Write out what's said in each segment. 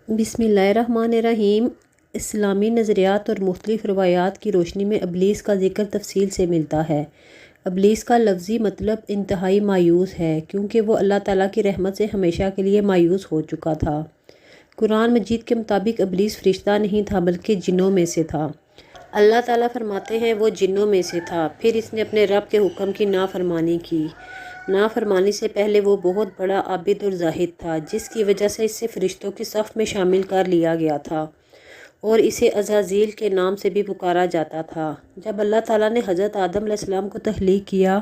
بسم اللہ الرحمن الرحیم۔ اسلامی نظریات اور مختلف روایات کی روشنی میں ابلیس کا ذکر تفصیل سے ملتا ہے۔ ابلیس کا لفظی مطلب انتہائی مایوس ہے، کیونکہ وہ اللہ تعالیٰ کی رحمت سے ہمیشہ کے لیے مایوس ہو چکا تھا۔ قرآن مجید کے مطابق ابلیس فرشتہ نہیں تھا بلکہ جنوں میں سے تھا۔ اللہ تعالیٰ فرماتے ہیں وہ جنوں میں سے تھا، پھر اس نے اپنے رب کے حکم کی نافرمانی کی۔ نافرمانی سے پہلے وہ بہت بڑا عابد اور زاہد تھا، جس کی وجہ سے اسے فرشتوں کی صف میں شامل کر لیا گیا تھا اور اسے عزازیل کے نام سے بھی پکارا جاتا تھا۔ جب اللہ تعالیٰ نے حضرت آدم علیہ السلام کو تخلیق کیا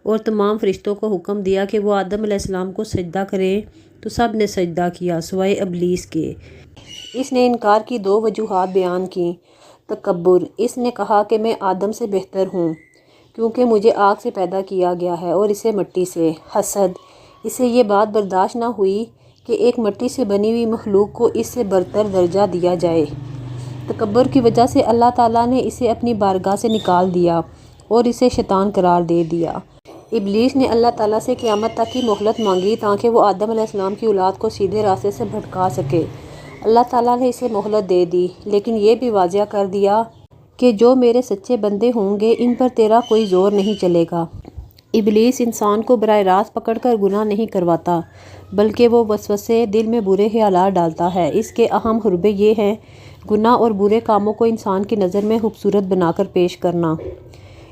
اور تمام فرشتوں کو حکم دیا کہ وہ آدم علیہ السلام کو سجدہ کریں تو سب نے سجدہ کیا سوائے ابلیس کے۔ اس نے انکار کی دو وجوہات بیان کیں۔ تکبر، اس نے کہا کہ میں آدم سے بہتر ہوں کیونکہ مجھے آگ سے پیدا کیا گیا ہے اور اسے مٹی سے۔ حسد، اسے یہ بات برداشت نہ ہوئی کہ ایک مٹی سے بنی ہوئی مخلوق کو اس سے برتر درجہ دیا جائے۔ تکبر کی وجہ سے اللہ تعالیٰ نے اسے اپنی بارگاہ سے نکال دیا اور اسے شیطان قرار دے دیا۔ ابلیس نے اللہ تعالیٰ سے قیامت تک کی مہلت مانگی تاکہ وہ آدم علیہ السلام کی اولاد کو سیدھے راستے سے بھٹکا سکے۔ اللہ تعالیٰ نے اسے مہلت دے دی، لیکن یہ بھی واضح کر دیا کہ جو میرے سچے بندے ہوں گے ان پر تیرا کوئی زور نہیں چلے گا۔ ابلیس انسان کو براہ راست پکڑ کر گناہ نہیں کرواتا، بلکہ وہ وسوسے دل میں برے خیالات ڈالتا ہے۔ اس کے اہم حربے یہ ہیں: گناہ اور برے کاموں کو انسان کی نظر میں خوبصورت بنا کر پیش کرنا،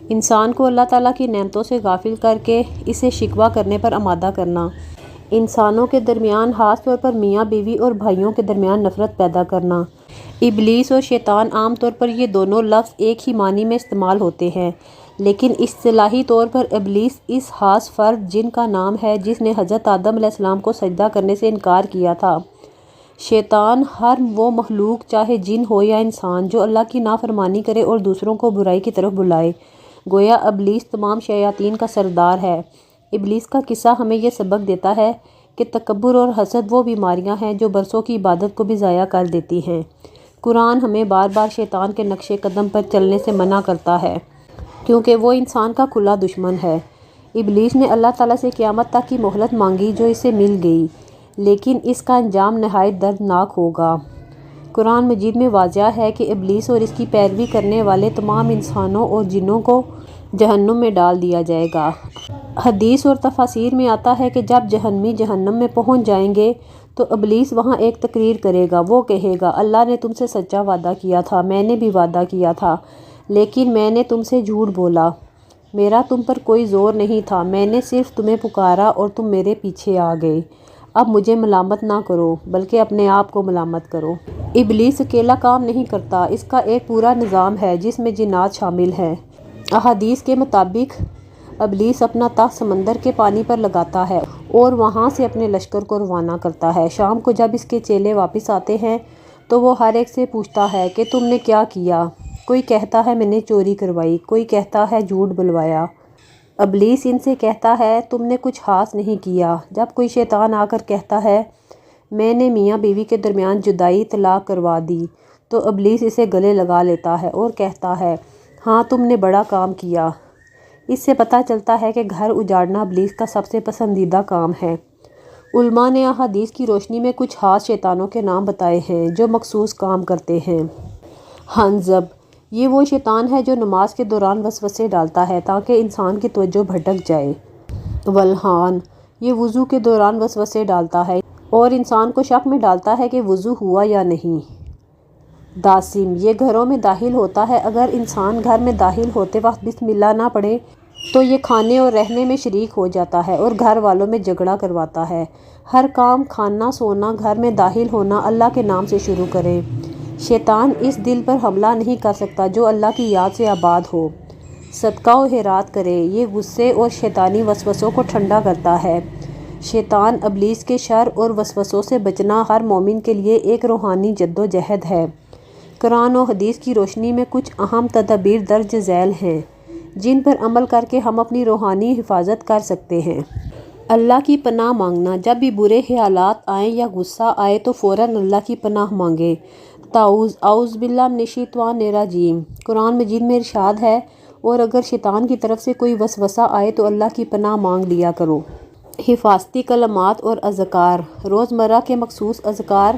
انسان کو اللہ تعالیٰ کی نعمتوں سے غافل کر کے اسے شکوہ کرنے پر آمادہ کرنا، انسانوں کے درمیان خاص طور پر میاں بیوی اور بھائیوں کے درمیان نفرت پیدا کرنا۔ ابلیس اور شیطان عام طور پر یہ دونوں لفظ ایک ہی معنی میں استعمال ہوتے ہیں، لیکن اصطلاحی طور پر ابلیس اس خاص فرد جن کا نام ہے جس نے حضرت آدم علیہ السلام کو سجدہ کرنے سے انکار کیا تھا۔ شیطان ہر وہ مخلوق چاہے جن ہو یا انسان جو اللہ کی نافرمانی کرے اور دوسروں کو برائی کی طرف بلائے۔ گویا ابلیس تمام شیاطین کا سردار ہے۔ ابلیس کا قصہ ہمیں یہ سبق دیتا ہے کہ تکبر اور حسد وہ بیماریاں ہیں جو برسوں کی عبادت کو بھی ضائع کر دیتی ہیں۔ قرآن ہمیں بار بار شیطان کے نقش قدم پر چلنے سے منع کرتا ہے، کیونکہ وہ انسان کا کھلا دشمن ہے۔ ابلیس نے اللہ تعالیٰ سے قیامت تک کی مہلت مانگی جو اسے مل گئی، لیکن اس کا انجام نہایت دردناک ہوگا۔ قرآن مجید میں واضح ہے کہ ابلیس اور اس کی پیروی کرنے والے تمام انسانوں اور جنوں کو جہنم میں ڈال دیا جائے گا۔ حدیث اور تفاسیر میں آتا ہے کہ جب جہنمی جہنم میں پہنچ جائیں گے تو ابلیس وہاں ایک تقریر کرے گا۔ وہ کہے گا، اللہ نے تم سے سچا وعدہ کیا تھا، میں نے بھی وعدہ کیا تھا، لیکن میں نے تم سے جھوٹ بولا، میرا تم پر کوئی زور نہیں تھا، میں نے صرف تمہیں پکارا اور تم میرے پیچھے آ گئے۔ اب مجھے ملامت نہ کرو بلکہ اپنے آپ کو ملامت کرو۔ ابلیس اکیلا کام نہیں کرتا، اس کا ایک پورا نظام ہے جس میں جنات شامل ہیں۔ احادیث کے مطابق ابلیس اپنا تخت سمندر کے پانی پر لگاتا ہے اور وہاں سے اپنے لشکر کو روانہ کرتا ہے۔ شام کو جب اس کے چیلے واپس آتے ہیں تو وہ ہر ایک سے پوچھتا ہے کہ تم نے کیا کیا؟ کوئی کہتا ہے میں نے چوری کروائی، کوئی کہتا ہے جھوٹ بلوایا۔ ابلیس ان سے کہتا ہے تم نے کچھ خاص نہیں کیا۔ جب کوئی شیطان آ کر کہتا ہے میں نے میاں بیوی کے درمیان جدائی طلاق کروا دی، تو ابلیس اسے گلے لگا لیتا ہے اور کہتا ہے ہاں تم نے بڑا کام کیا۔ اس سے پتہ چلتا ہے کہ گھر اجاڑنا ابلیس کا سب سے پسندیدہ کام ہے۔ علماء نے احادیث کی روشنی میں کچھ خاص شیطانوں کے نام بتائے ہیں جو مخصوص کام کرتے ہیں۔ حنظب، یہ وہ شیطان ہے جو نماز کے دوران وسوسے ڈالتا ہے تاکہ انسان کی توجہ بھٹک جائے۔ ولحان، یہ وضو کے دوران وسوسے ڈالتا ہے اور انسان کو شک میں ڈالتا ہے کہ وضو ہوا یا نہیں۔ داسم، یہ گھروں میں داخل ہوتا ہے، اگر انسان گھر میں داخل ہوتے وقت بسم اللہ نہ پڑھے تو یہ کھانے اور رہنے میں شریک ہو جاتا ہے اور گھر والوں میں جھگڑا کرواتا ہے۔ ہر کام، کھانا، سونا، گھر میں داخل ہونا اللہ کے نام سے شروع کریں۔ شیطان اس دل پر حملہ نہیں کر سکتا جو اللہ کی یاد سے آباد ہو۔ صدقہ و خیرات کرے، یہ غصے اور شیطانی وسوسوں کو ٹھنڈا کرتا ہے۔ شیطان ابلیس کے شر اور وسوسوں سے بچنا ہر مومن کے لیے ایک روحانی جدوجہد ہے۔ قرآن و حدیث کی روشنی میں کچھ اہم تدابیر درج ذیل ہیں جن پر عمل کر کے ہم اپنی روحانی حفاظت کر سکتے ہیں۔ اللہ کی پناہ مانگنا، جب بھی برے خیالات آئیں یا غصہ آئے تو فوراً اللہ کی پناہ مانگیں۔ تعوذ، اعوذ باللہ من الشیطان الرجیم، قرآن مجید میں ارشاد ہے اور اگر شیطان کی طرف سے کوئی وسوسہ آئے تو اللہ کی پناہ مانگ لیا کرو۔ حفاظتی کلمات اور اذکار۔ روزمرہ کے مخصوص اذکار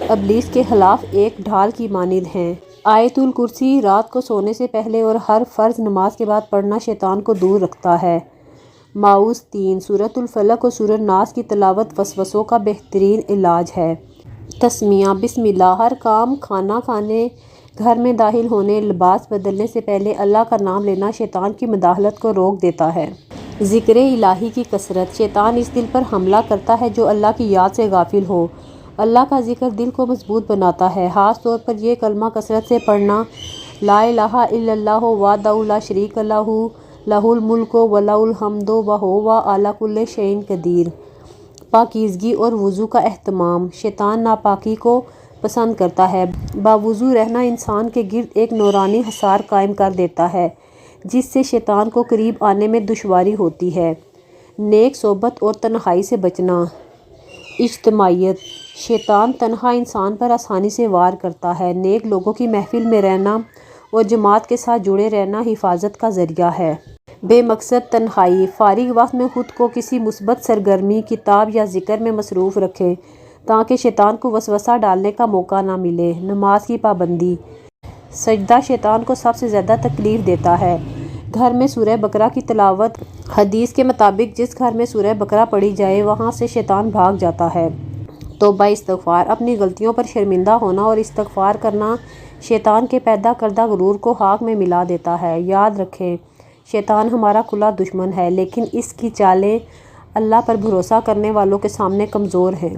ابلیس کے خلاف ایک ڈھال کی مانند ہیں۔ آیت الکرسی رات کو سونے سے پہلے اور ہر فرض نماز کے بعد پڑھنا شیطان کو دور رکھتا ہے۔ معوذ 3، سورۃ الفلق اور سورۃ الناس کی تلاوت وسوسوں کا بہترین علاج ہے۔ تسمیہ: بسم اللہ۔ ہر کام، کھانا کھانے، گھر میں داخل ہونے، لباس بدلنے سے پہلے اللہ کا نام لینا شیطان کی مداخلت کو روک دیتا ہے۔ ذکر الہی کی کثرت۔ شیطان اس دل پر حملہ کرتا ہے جو اللہ کی یاد سے غافل ہو۔ اللہ کا ذکر دل کو مضبوط بناتا ہے، خاص طور پر یہ کلمہ کثرت سے پڑھنا: لا الہ الا اللہ وحدہ لا شریک لہ لہ الملک و لہ الحمد وہو علی کل شیء قدیر۔ پاکیزگی اور وضو کا اہتمام۔ شیطان ناپاکی کو پسند کرتا ہے۔ باوضو رہنا انسان کے گرد ایک نورانی حصار قائم کر دیتا ہے جس سے شیطان کو قریب آنے میں دشواری ہوتی ہے۔ نیک صحبت اور تنہائی سے بچنا۔ اجتماعیت۔ شیطان تنہا انسان پر آسانی سے وار کرتا ہے۔ نیک لوگوں کی محفل میں رہنا اور جماعت کے ساتھ جڑے رہنا حفاظت کا ذریعہ ہے۔ بے مقصد تنہائی۔ فارغ وقت میں خود کو کسی مثبت سرگرمی، کتاب یا ذکر میں مصروف رکھیں تاکہ شیطان کو وسوسہ ڈالنے کا موقع نہ ملے۔ نماز کی پابندی۔ سجدہ شیطان کو سب سے زیادہ تکلیف دیتا ہے۔ گھر میں سورہ بقرہ کی تلاوت۔ حدیث کے مطابق جس گھر میں سورہ بقرہ پڑھی جائے وہاں سے شیطان بھاگ جاتا ہے۔ توبہ استغفار۔ اپنی غلطیوں پر شرمندہ ہونا اور استغفار کرنا شیطان کے پیدا کردہ غرور کو خاک میں ملا دیتا ہے۔ یاد رکھیں، شیطان ہمارا کھلا دشمن ہے لیکن اس کی چالیں اللہ پر بھروسہ کرنے والوں کے سامنے کمزور ہیں۔